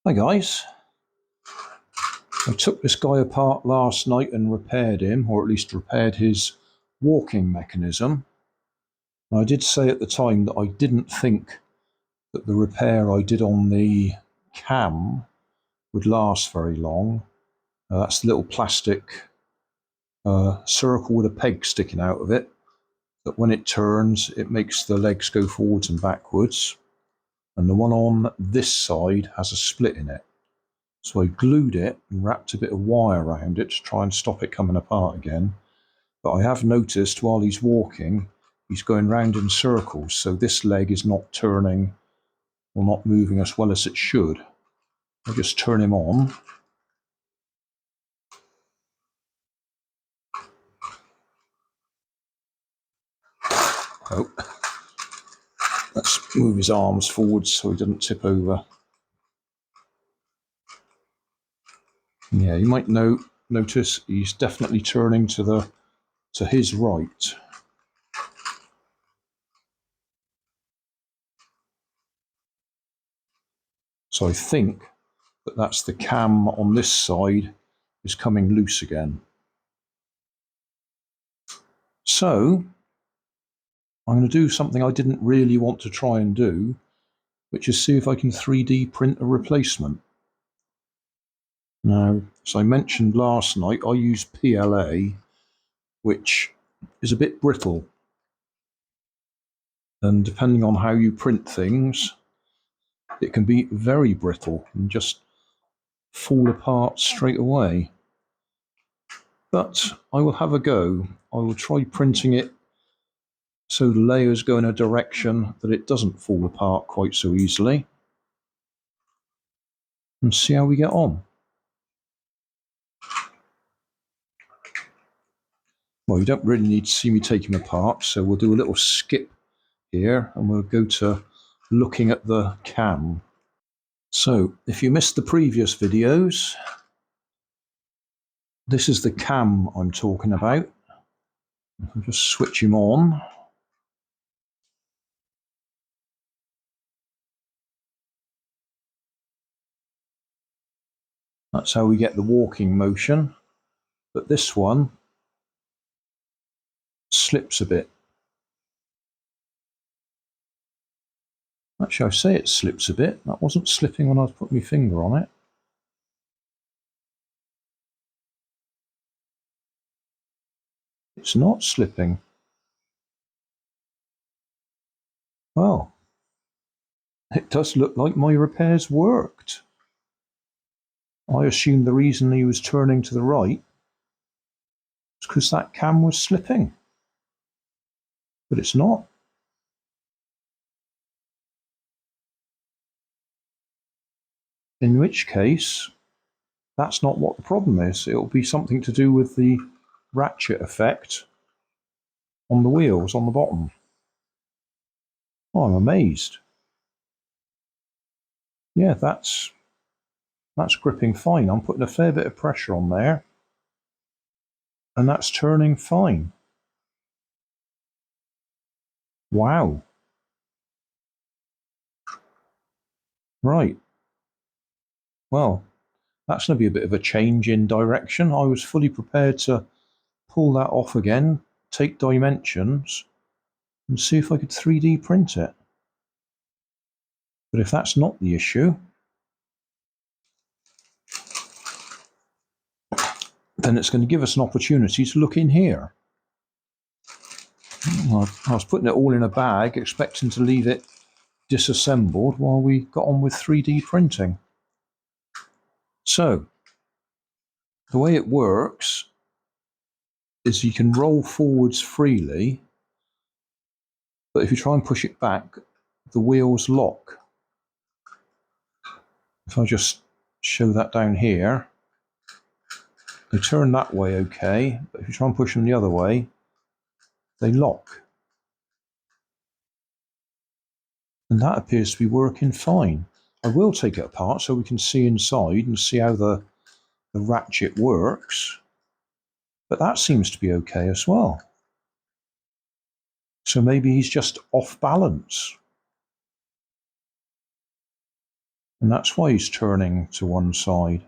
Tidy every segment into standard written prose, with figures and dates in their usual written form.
Hi guys, I took this guy apart last night and repaired him, or at least repaired his walking mechanism. And I did say at the time that I didn't think that the repair I did on the cam would last very long. That's the little plastic circle with a peg sticking out of it, that when it turns it makes the legs go forwards and backwards, and the one on this side has a split in it. So I glued it and wrapped a bit of wire around it to try and stop it coming apart again. But I have noticed while he's walking, he's going round in circles, so this leg is not turning or not moving as well as it should. I'll just turn him on. Oh, let's move his arms forwards so he doesn't tip over. Yeah, you might notice he's definitely turning to his right. So I think that that's the cam on this side is coming loose again. So I'm going to do something I didn't really want to try and do, which is see if I can 3D print a replacement. Now, as I mentioned last night, I use PLA, which is a bit brittle. And depending on how you print things, it can be very brittle and just fall apart straight away. But I will have a go. I will try printing it so the layers go in a direction that it doesn't fall apart quite so easily, and see how we get on. Well, you don't really need to see me take him apart, so we'll do a little skip here and we'll go to looking at the cam. So if you missed the previous videos, this is the cam I'm talking about. I'll just switch him on. That's how we get the walking motion, but this one slips a bit. Actually, I say it slips a bit. That wasn't slipping when I was putting my finger on it. It's not slipping. Well, it does look like my repairs worked. I assumed the reason he was turning to the right was because that cam was slipping. But it's not. In which case, that's not what the problem is. It'll be something to do with the ratchet effect on the wheels on the bottom. Oh, I'm amazed. Yeah, that's gripping fine. I'm putting a fair bit of pressure on there, and that's turning fine. Wow. Right. Well, that's going to be a bit of a change in direction. I was fully prepared to pull that off again, take dimensions, and see if I could 3D print it. But if that's not the issue, then it's going to give us an opportunity to look in here. I was putting it all in a bag, expecting to leave it disassembled while we got on with 3D printing. So, the way it works is you can roll forwards freely, but if you try and push it back, the wheels lock. If I just show that down here, they turn that way okay, but if you try and push them the other way, they lock. And that appears to be working fine. I will take it apart so we can see inside and see how the ratchet works, but that seems to be okay as well. So maybe he's just off balance. And that's why he's turning to one side.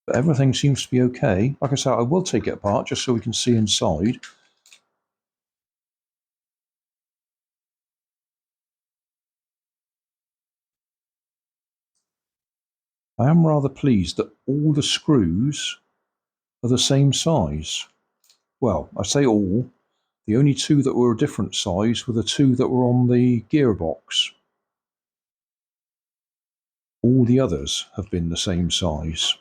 But everything seems to be okay. Like I said, I will take it apart just so we can see inside. I am rather pleased that all the screws are the same size. Well, I say all. The only two that were a different size were the two that were on the gearbox. All the others have been the same size.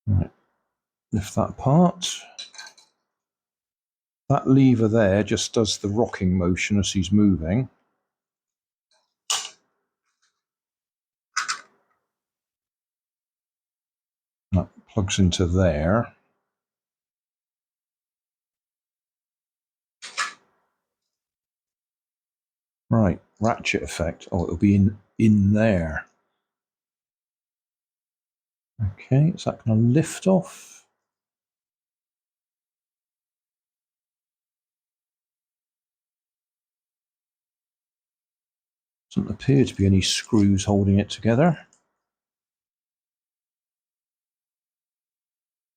Right. Lift that apart. That lever there just does the rocking motion as he's moving. That plugs into there. Right, ratchet effect. Oh, it'll be in there. Okay, is that going to lift off? Doesn't appear to be any screws holding it together.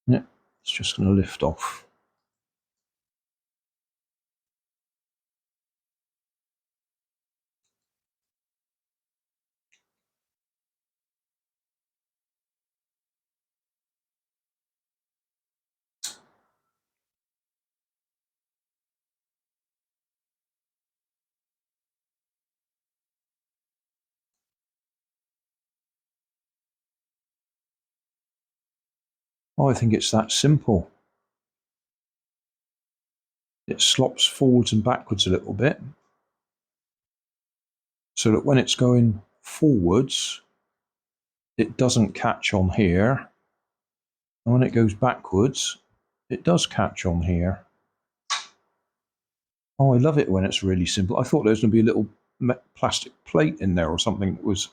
Yeah, it's just going to lift off. Oh, I think it's that simple. It slops forwards and backwards a little bit, so that when it's going forwards, it doesn't catch on here. And when it goes backwards, it does catch on here. Oh, I love it when it's really simple. I thought there was going to be a little plastic plate in there or something that was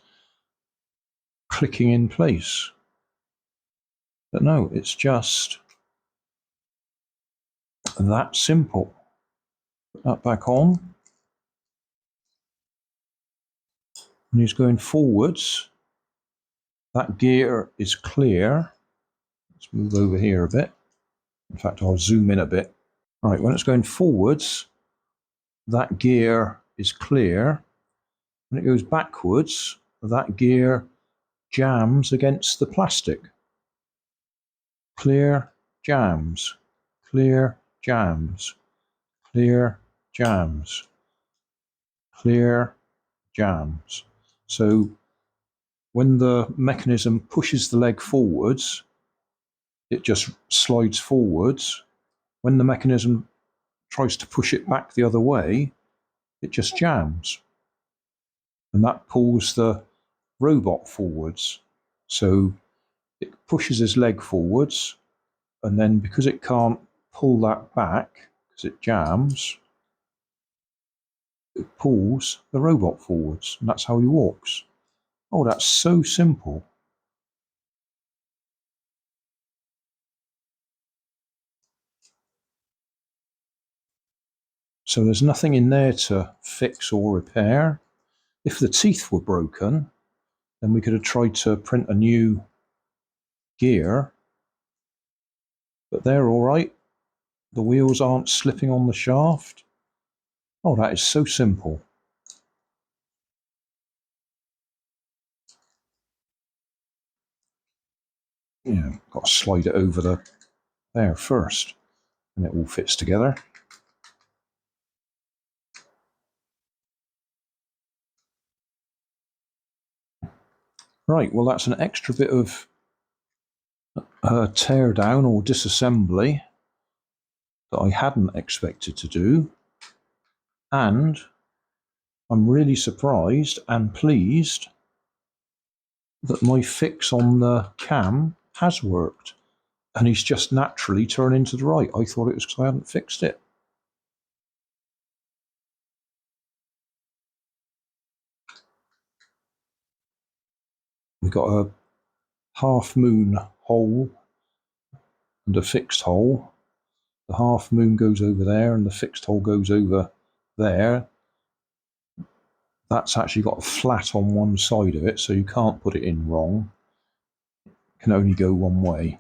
clicking in place. But no, it's just that simple. Put that back on. And he's going forwards. That gear is clear. Let's move over here a bit. In fact, I'll zoom in a bit. Right, when it's going forwards, that gear is clear. When it goes backwards, that gear jams against the plastic. Clear, jams. Clear, jams. Clear, jams. Clear, jams. So when the mechanism pushes the leg forwards, it just slides forwards. When the mechanism tries to push it back the other way, it just jams. And that pulls the robot forwards. So it pushes his leg forwards, and then because it can't pull that back, because it jams, it pulls the robot forwards, and that's how he walks. Oh, that's so simple. So there's nothing in there to fix or repair. If the teeth were broken, then we could have tried to print a new gear, but they're all right. The wheels aren't slipping on the shaft. Oh, that is so simple. Yeah, got to slide it over there first, and it all fits together. Right, well, that's an extra bit of tear down or disassembly that I hadn't expected to do, and I'm really surprised and pleased that my fix on the cam has worked, and he's just naturally turning to the right. I thought it was because I hadn't fixed it. We got a half moon hole and a fixed hole, the half moon goes over there and the fixed hole goes over there, that's actually got a flat on one side of it, so you can't put it in wrong. It can only go one way.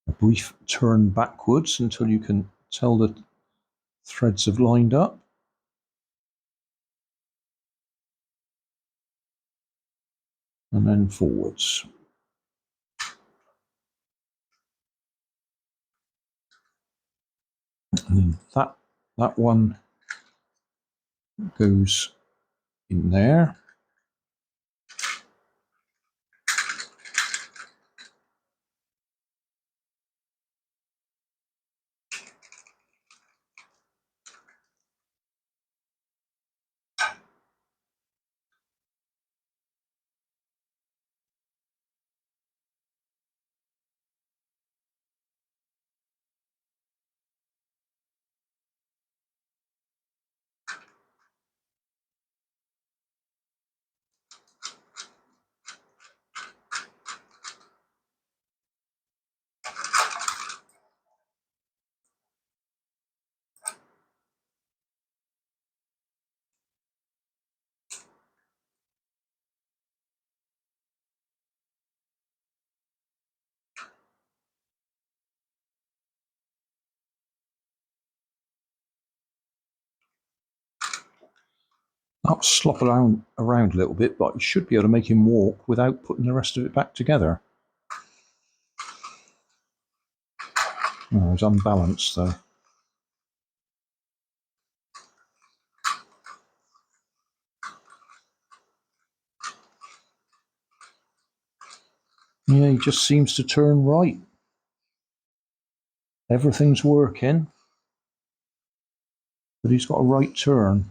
A brief turn backwards until you can tell the threads have lined up. And then forwards. And then that one goes in there. That'll slop around a little bit, but you should be able to make him walk without putting the rest of it back together. Oh, it's unbalanced though. Yeah, he just seems to turn right. Everything's working, but he's got a right turn.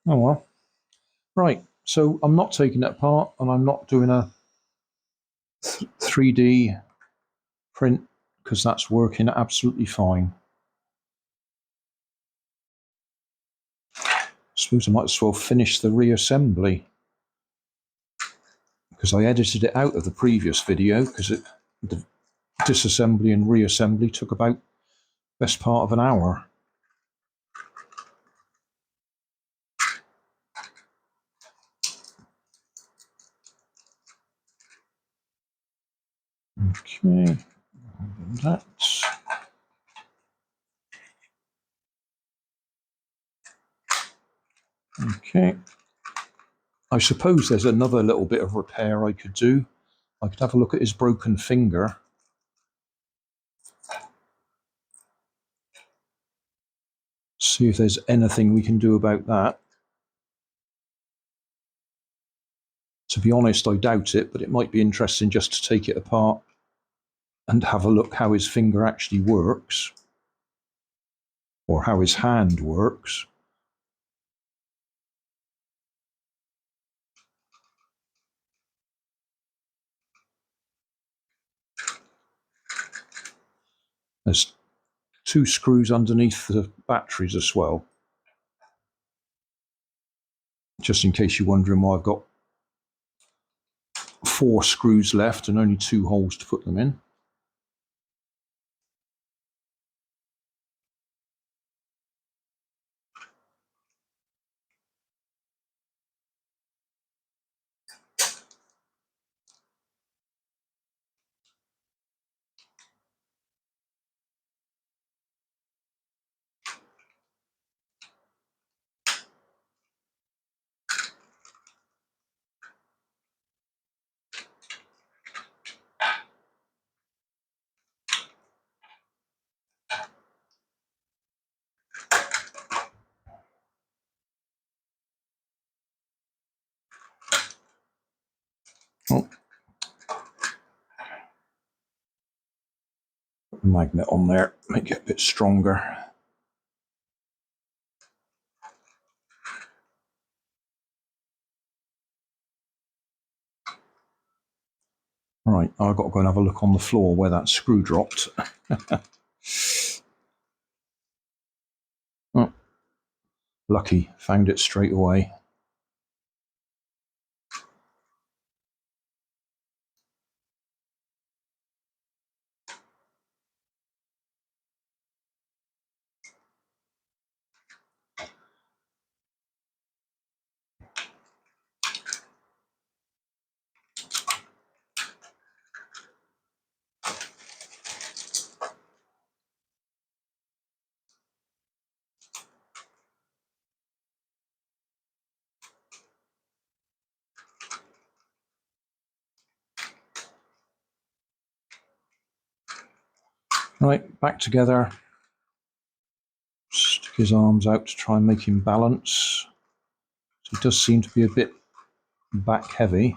Oh well. Right, so I'm not taking it apart and I'm not doing a 3D print because that's working absolutely fine. I suppose I might as well finish the reassembly because I edited it out of the previous video because the disassembly and reassembly took about best part of an hour. Okay, that. Okay. I suppose there's another little bit of repair I could do. I could have a look at his broken finger. See if there's anything we can do about that. To be honest, I doubt it, but it might be interesting just to take it apart and have a look how his finger actually works, or how his hand works. There's 2 screws underneath the batteries as well. Just in case you're wondering why I've got 4 screws left and only 2 holes to put them in. Oh. Put the magnet on there, make it a bit stronger. Right, I've got to go and have a look on the floor where that screw dropped. Oh, lucky, found it straight away. Right, back together. Stick his arms out to try and make him balance. So he does seem to be a bit back heavy.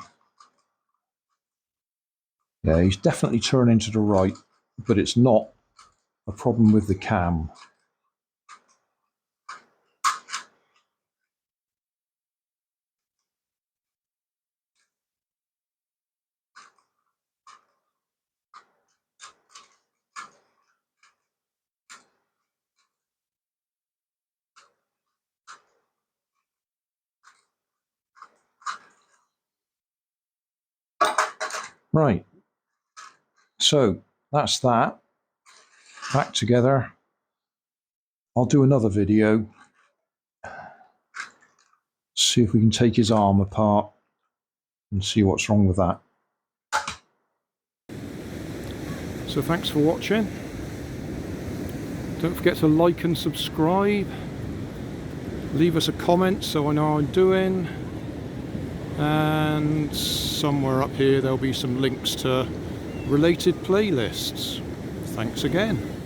Yeah, he's definitely turning to the right, but it's not a problem with the cam. Right, so that's that. Back together. I'll do another video. See if we can take his arm apart and see what's wrong with that. So thanks for watching. Don't forget to like and subscribe. Leave us a comment so I know how I'm doing. And somewhere up here there'll be some links to related playlists. Thanks again.